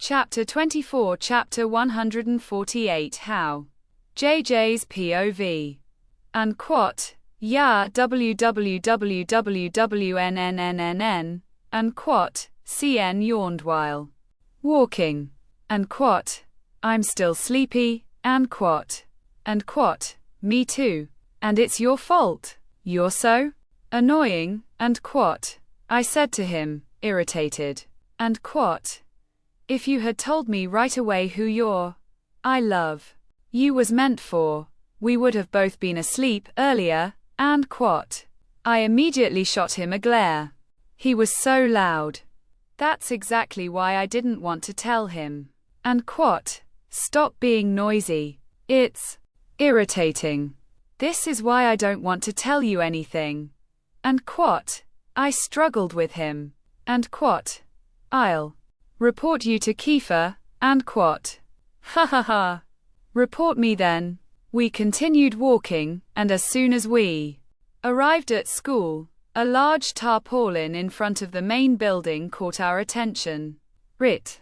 Chapter 24, Chapter 148. How? JJ's POV. Unquote. Ya wwwwnnnnn. Unquote. CN yawned while walking. Unquote. I'm still sleepy. Unquote. Unquote. Me too. And it's your fault. You're so annoying. Unquote. I said to him, irritated. Unquote. If you had told me right away who I love you was meant for, we would have both been asleep earlier. And quote. I immediately shot him a glare. He was so loud. That's exactly why I didn't want to tell him. And quote. Stop being noisy. It's irritating. This is why I don't want to tell you anything. And quote. I struggled with him. And quote. I'll report you to Keifer. And quote. Ha ha ha. Report me then. We continued walking, and as soon as we arrived at school, a large tarpaulin in front of the main building caught our attention. It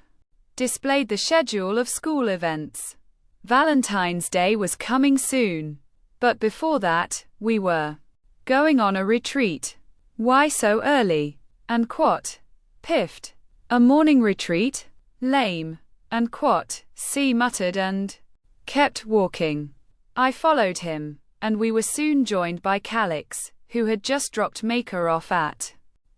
displayed the schedule of school events. Valentine's Day was coming soon. But before that, we were going on a retreat. Why so early? And quote. Piffed. A morning retreat? Lame. And quote. C muttered and kept walking. I followed him, and we were soon joined by Calix, who had just dropped Maker off at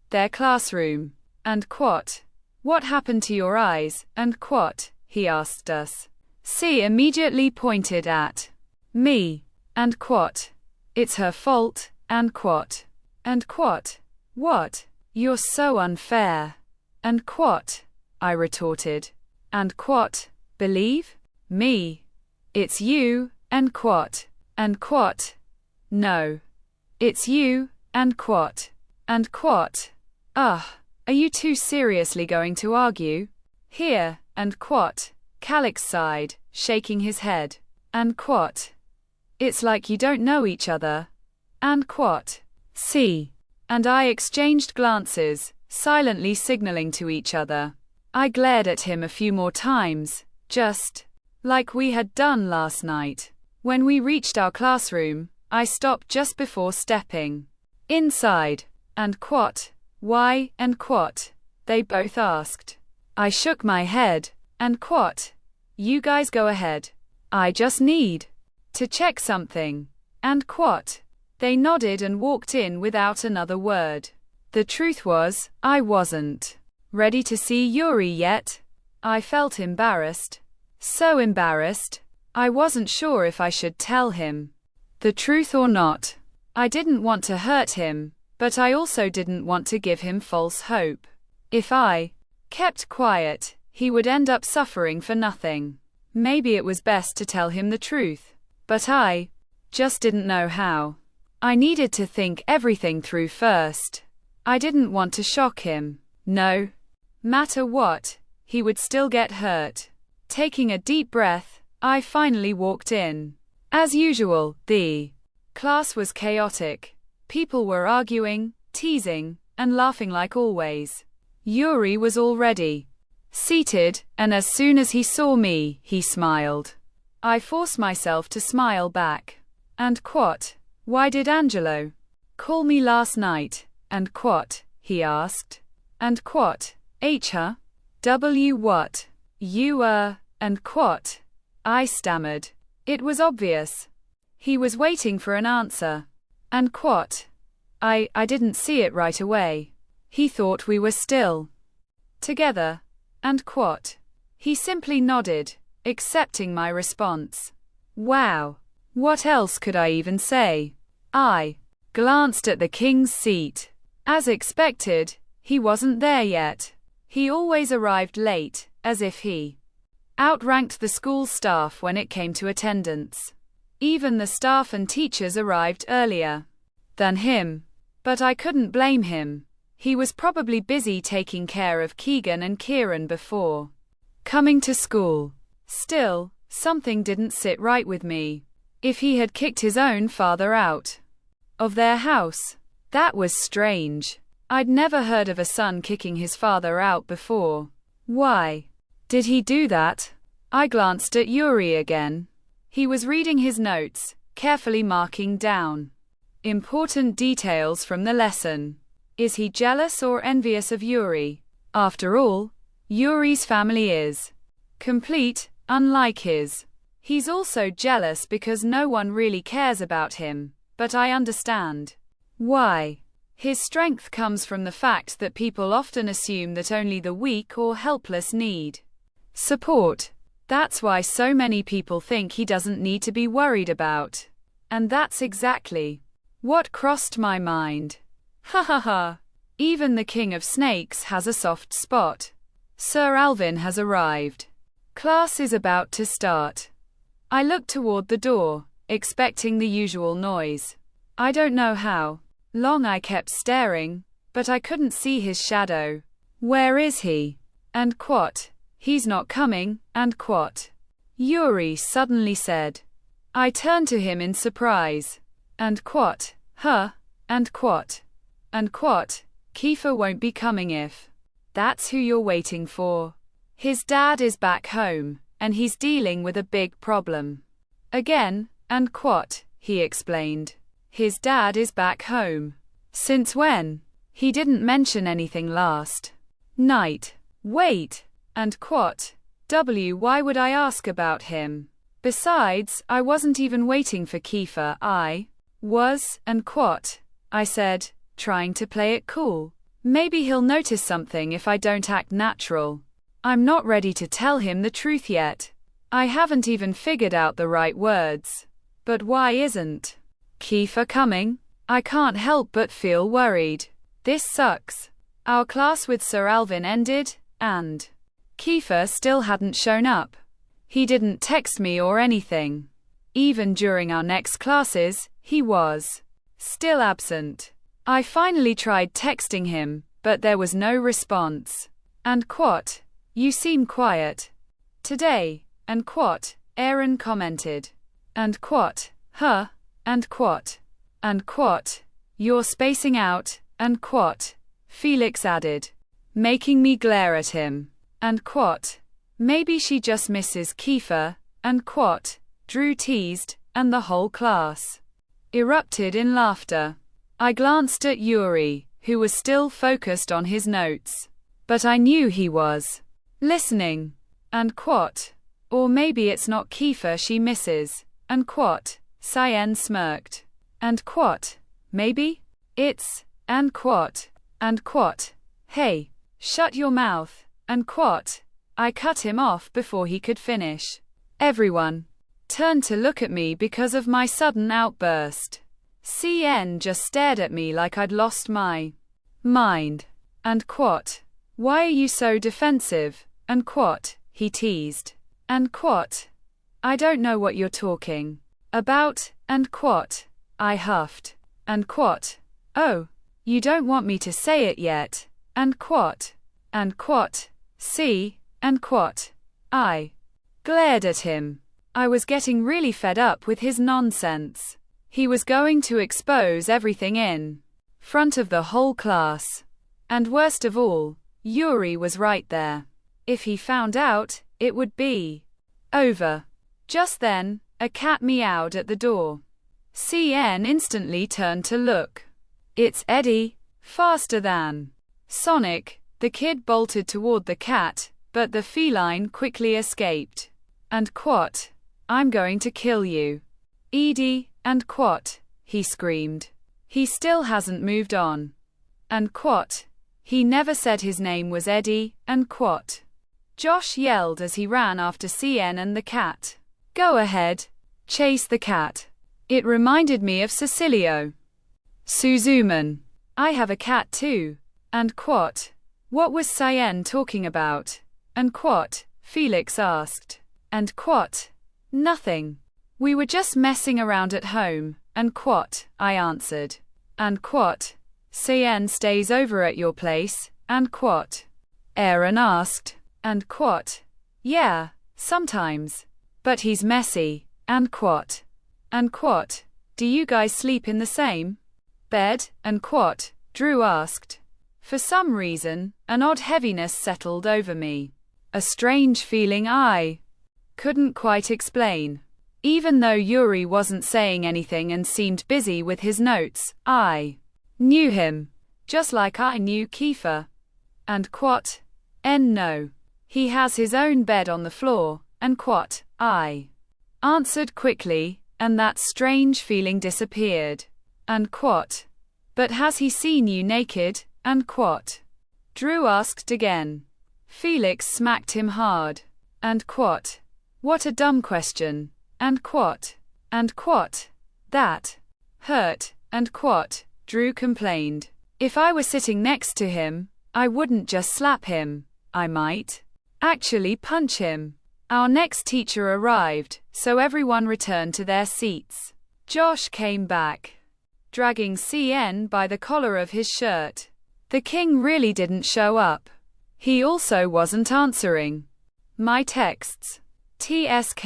their classroom. And quote. What happened to your eyes? And quote. He asked us. C immediately pointed at me. And quote. It's her fault. And quote. And quote. What? You're so unfair. And quote. I retorted. And quote. Believe me. It's you. And quote. And quote. No. It's you. And quote. And quote. Ugh. Are you two seriously going to argue? Here. And quote. Calix sighed, shaking his head. And quote. It's like you don't know each other. And quote. C and I exchanged glances, silently signaling to each other. I glared at him a few more times, just like we had done last night. When we reached our classroom, I stopped just before stepping inside. And quote. Why? And quote. They both asked. I shook my head. And quote. You guys go ahead. I just need to check something. And quote. They nodded and walked in without another word. The truth was, I wasn't ready to see Yuri yet. I felt embarrassed. So embarrassed. I wasn't sure if I should tell him the truth or not. I didn't want to hurt him, but I also didn't want to give him false hope. If I kept quiet, he would end up suffering for nothing. Maybe it was best to tell him the truth. But I just didn't know how. I needed to think everything through first. I didn't want to shock him. No matter what, he would still get hurt. Taking a deep breath, I finally walked in. As usual, the class was chaotic. People were arguing, teasing, and laughing like always. Yuri was already seated, and as soon as he saw me, he smiled. I forced myself to smile back. And quote. Why did Angelo call me last night? And quote. He asked. And quote. Huh? What? You and quote. I stammered. It was obvious. He was waiting for an answer. And quote. I didn't see it right away. He thought we were still together. And quote. He simply nodded, accepting my response. Wow. What else could I even say? I glanced at the king's seat. As expected, he wasn't there yet. He always arrived late, as if he outranked the school staff when it came to attendance. Even the staff and teachers arrived earlier than him. But I couldn't blame him. He was probably busy taking care of Keegan and Kieran before coming to school. Still, something didn't sit right with me. If he had kicked his own father out of their house, that was strange. I'd never heard of a son kicking his father out before. Why Did he do that? I glanced at Yuri again. He was reading his notes, carefully marking down important details from the lesson. Is he jealous or envious of Yuri? After all, Yuri's family is complete, unlike his. He's also jealous because no one really cares about him, but I understand why. His strength comes from the fact that people often assume that only the weak or helpless need support. That's why so many people think he doesn't need to be worried about. And that's exactly what crossed my mind. Ha ha ha. Even the king of snakes has a soft spot. Sir Alvin has arrived. Class is about to start. I looked toward the door, expecting the usual noise. I don't know how long I kept staring, but I couldn't see his shadow. Where is he? And what? He's not coming, and what? Yuri suddenly said. I turned to him in surprise. And what? Huh? And what? And what? Keifer won't be coming if that's who you're waiting for. His dad is back home, and he's dealing with a big problem. Again, and what? He explained. His dad is back home. Since when? He didn't mention anything last night. Wait. And what? Why would I ask about him? Besides, I wasn't even waiting for Keifer, I was, and what? I said, trying to play it cool. Maybe he'll notice something if I don't act natural. I'm not ready to tell him the truth yet. I haven't even figured out the right words. But why isn't Keifer coming? I can't help but feel worried. This sucks. Our class with Sir Alvin ended, and Keifer still hadn't shown up. He didn't text me or anything. Even during our next classes, he was still absent. I finally tried texting him, but there was no response. And what? You seem quiet today. And what? Aaron commented. And what? Huh? And what? And what? You're spacing out. And what? Felix added, making me glare at him. And what? Maybe she just misses Keifer. And what? Drew teased, and the whole class erupted in laughter. I glanced at Yuri, who was still focused on his notes. But I knew he was listening. And what? Or maybe it's not Keifer she misses. And what? Cyan smirked. And what? Maybe it's, and what? And what? Hey, shut your mouth. And what? I cut him off before he could finish. Everyone turned to look at me because of my sudden outburst. CN just stared at me like I'd lost my mind. And what? Why are you so defensive? And what? He teased. And what? I don't know what you're talking about. And what? I huffed. And what? Oh, you don't want me to say it yet. And what? And what? See? And what? I glared at him. I was getting really fed up with his nonsense. He was going to expose everything in front of the whole class. And worst of all, Yuri was right there. If he found out, it would be over. Just then, a cat meowed at the door. CN instantly turned to look. It's Eddie. Faster than Sonic, the kid bolted toward the cat, but the feline quickly escaped. And what? I'm going to kill you. Edie, and what? He screamed. He still hasn't moved on. And what? He never said his name was Eddie, and what? Josh yelled as he ran after CN and the cat. Go ahead. Chase the cat. It reminded me of Cecilio. Suzuman. I have a cat too. And what? What was Cyan talking about? And what? Felix asked. And what? Nothing. We were just messing around at home. And what? I answered. And what? Cyan stays over at your place. And what? Aaron asked. And what? Yeah, sometimes. But he's messy. And what? And what? Do you guys sleep in the same bed? And what? Drew asked. For some reason, an odd heaviness settled over me. A strange feeling I couldn't quite explain. Even though Yuri wasn't saying anything and seemed busy with his notes, I knew him. Just like I knew Keifer. And quat, no. He has his own bed on the floor, and quat, I answered quickly, and that strange feeling disappeared. And quat, but has he seen you naked, and quat? Drew asked again. Felix smacked him hard. And quat, what a dumb question. And quat, that hurt, and quat, Drew complained. If I were sitting next to him, I wouldn't just slap him, I might actually punch him. Our next teacher arrived, so everyone returned to their seats. Josh came back, dragging CN by the collar of his shirt. The king really didn't show up. He also wasn't answering my texts. TSK.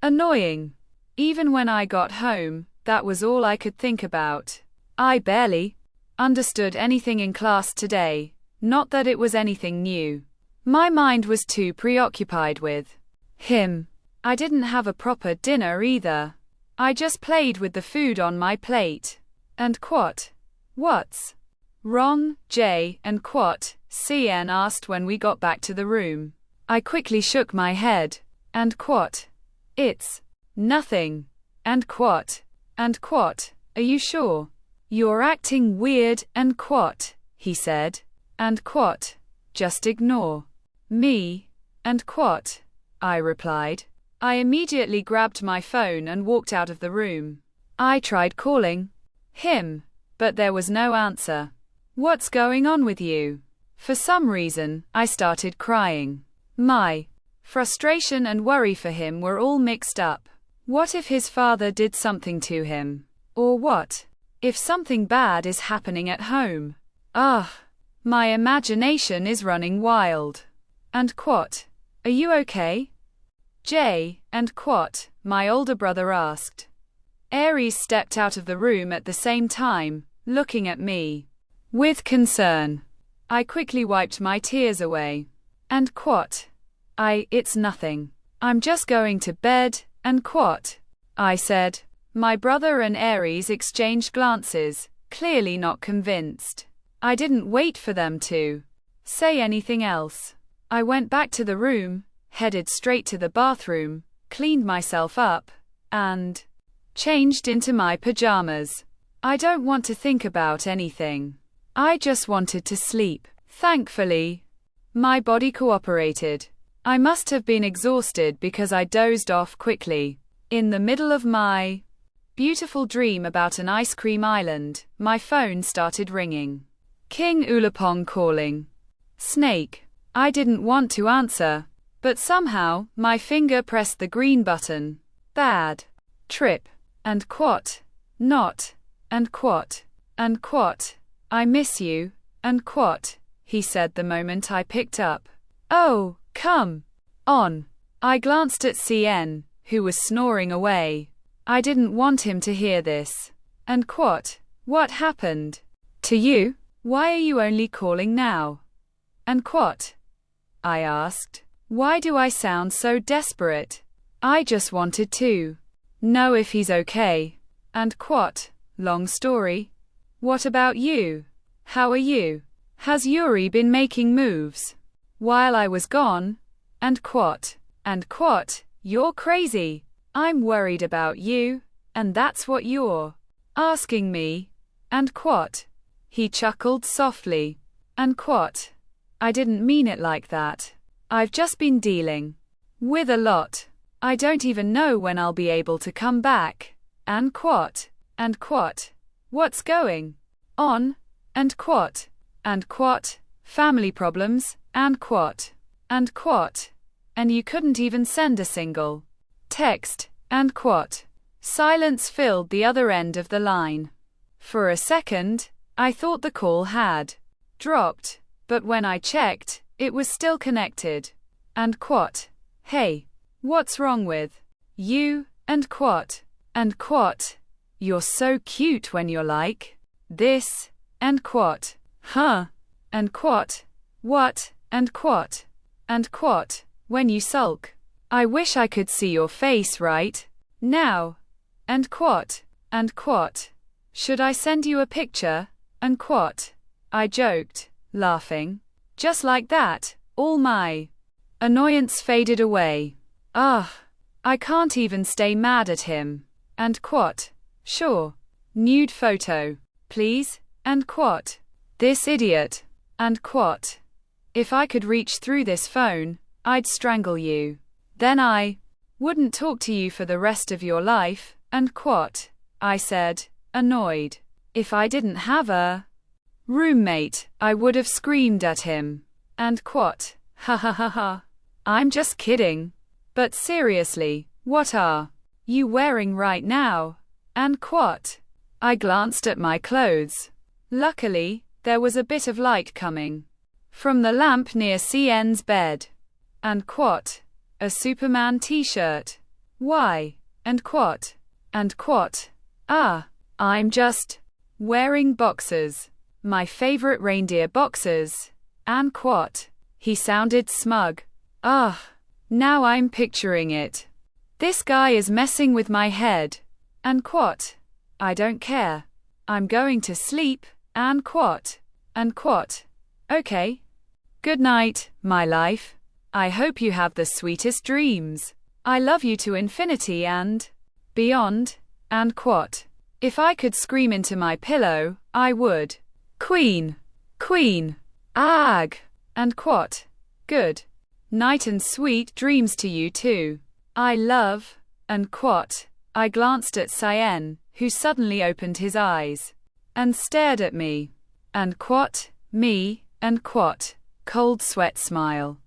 Annoying. Even when I got home, that was all I could think about. I barely understood anything in class today, not that it was anything new. My mind was too preoccupied with him. I didn't have a proper dinner either. I just played with the food on my plate. And quat, what's wrong, Jay? And quat, CN asked when we got back to the room. I quickly shook my head. And quat, it's nothing. And quat, are you sure? You're acting weird, and quat, he said. And quat, just ignore me. And quat, I replied. I immediately grabbed my phone and walked out of the room. I tried calling him, but there was no answer. What's going on with you? For some reason, I started crying. My frustration and worry for him were all mixed up. What if his father did something to him? Or what if something bad is happening at home? My imagination is running wild. And quat, are you okay? Jay, and quat, my older brother asked. Aries stepped out of the room at the same time, looking at me with concern. I quickly wiped my tears away. And quat, it's nothing. I'm just going to bed, and quat, I said. My brother and Aries exchanged glances, clearly not convinced. I didn't wait for them to say anything else. I went back to the room, headed straight to the bathroom, cleaned myself up, and changed into my pajamas. I don't want to think about anything. I just wanted to sleep. Thankfully, my body cooperated. I must have been exhausted because I dozed off quickly. In the middle of my beautiful dream about an ice cream island, my phone started ringing. King Ulapong calling. Snake. I didn't want to answer, but somehow, my finger pressed the green button. Bad trip. And quat, not. And quat, I miss you. And quat, he said the moment I picked up. Oh, come on. I glanced at CN, who was snoring away. I didn't want him to hear this. And quat, what happened to you? Why are you only calling now? And quat, I asked. Why do I sound so desperate? I just wanted to know if he's okay. And quat, long story. What about you? How are you? Has Yuri been making moves while I was gone? And quat, you're crazy. I'm worried about you, and that's what you're asking me. And quat, he chuckled softly. And quat, I didn't mean it like that. I've just been dealing with a lot. I don't even know when I'll be able to come back. And quat, what's going on? And quat, family problems. And quat, and you couldn't even send a single text. And quat, silence filled the other end of the line. For a second, I thought the call had dropped, but when I checked, it was still connected. And quat, hey, what's wrong with you? And quat, you're so cute when you're like this. And quat, huh? And quat, what? And quat, and quat, when you sulk. I wish I could see your face right now, and quat, should I send you a picture, and quat. I joked, laughing. Just like that, all my annoyance faded away. I can't even stay mad at him, and quat. Sure. Nude photo, please, and quat. This idiot, and quat. If I could reach through this phone, I'd strangle you. Then I wouldn't talk to you for the rest of your life, and quat. I said, annoyed. If I didn't have a roommate, I would have screamed at him, and quat. Ha ha ha ha. I'm just kidding. But seriously, what are you wearing right now, and quat. I glanced at my clothes. Luckily, there was a bit of light coming from the lamp near CN's bed. And quat. A Superman t-shirt. Why? And quat. I'm just wearing boxers. My favorite reindeer boxers. And quat. He sounded smug. Now I'm picturing it. This guy is messing with my head. And quat. I don't care. I'm going to sleep, and quat. Okay. Good night, my life. I hope you have the sweetest dreams. I love you to infinity and beyond, and quat. If I could scream into my pillow, I would. Queen. Ag. And quat. Good night and sweet dreams to you too. I love, and quat. I glanced at Cyan, who suddenly opened his eyes and stared at me. And quat, me, and quat. Cold sweat smile.